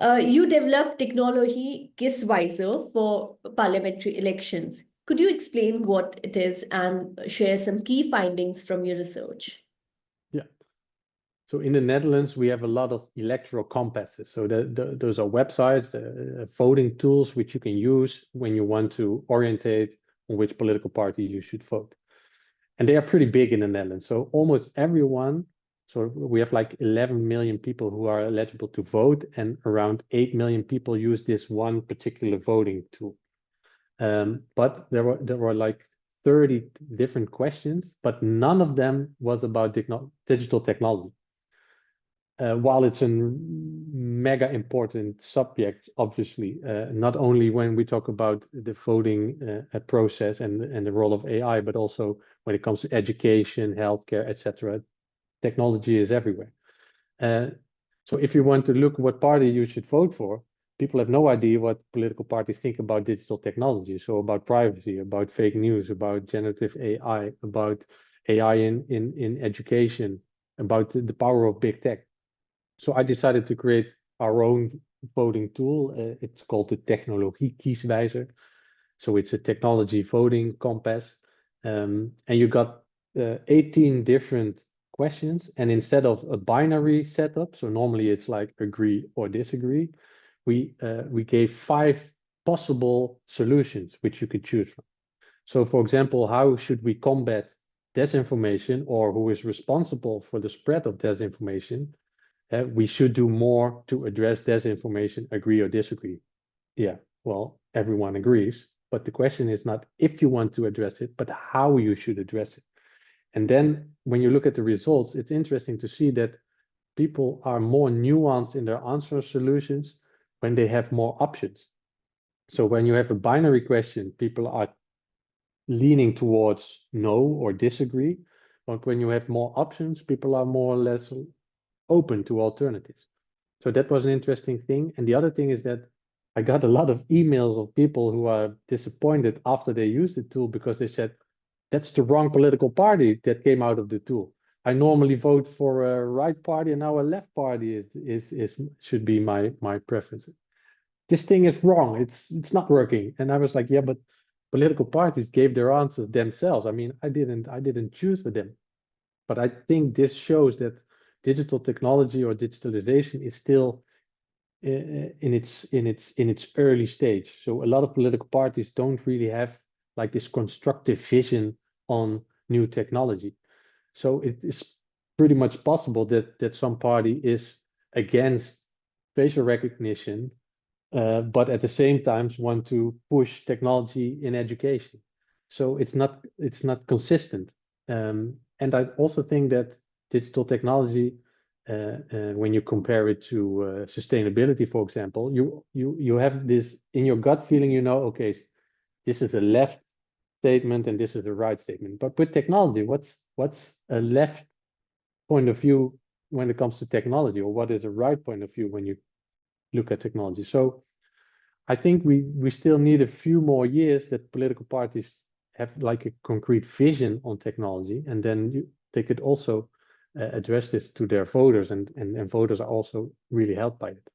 You developed Technology Kieswijzer for parliamentary elections. Could you explain what it is and share some key findings from your research? Yeah. So in the Netherlands, we have a lot of electoral compasses. So those are websites, voting tools which you can use when you want to orientate on which political party you should vote. And they are pretty big in the Netherlands. So almost everyone, so we have like 11 million people who are eligible to vote, and around 8 million people use this one particular voting tool. But there were like 30 different questions, but none of them was about digital technology. While it's a mega important subject, obviously, not only when we talk about the voting process and the role of AI, but also when it comes to education, healthcare, etc. Technology is everywhere. So if you want to look what party you should vote for, people have no idea what political parties think about digital technology. So about privacy, about fake news, about generative AI, about AI in education, about the power of big tech. So I decided to create our own voting tool. It's called the Technology Kieswijzer. So it's a technology voting compass. And you got 18 different questions. And instead of a binary setup, so normally it's like agree or disagree, we gave 5 possible solutions which you could choose from. So for example, how should we combat disinformation, or who is responsible for the spread of disinformation? We should do more to address disinformation, agree or disagree. Yeah, well, everyone agrees, but the question is not if you want to address it, but how you should address it. And then when you look at the results, it's interesting to see that people are more nuanced in their answer solutions when they have more options. So when you have a binary question, people are leaning towards no or disagree. But when you have more options, people are more or less open to alternatives. So that was an interesting thing. And the other thing is that I got a lot of emails of people who are disappointed after they used the tool because they said, that's the wrong political party that came out of the tool. I normally vote for a right party, and now a left party should be my preference. This thing is wrong. It's not working. And I was like, yeah, but political parties gave their answers themselves. I mean, I didn't choose for them. But I think this shows that digital technology or digitalization is still in its early stage. So a lot of political parties don't really have like this constructive vision on new technology. So it is pretty much possible that some party is against facial recognition, but at the same time want to push technology in education. So it's not consistent. And I also think that digital technology, when you compare it to sustainability, for example, you have this in your gut feeling, you know, okay, this is a left statement and this is a right statement. But with technology, what's a left point of view when it comes to technology, or what is a right point of view when you look at technology? So I think we still need a few more years that political parties have like a concrete vision on technology, and then they could also address this to their voters, and voters are also really helped by it.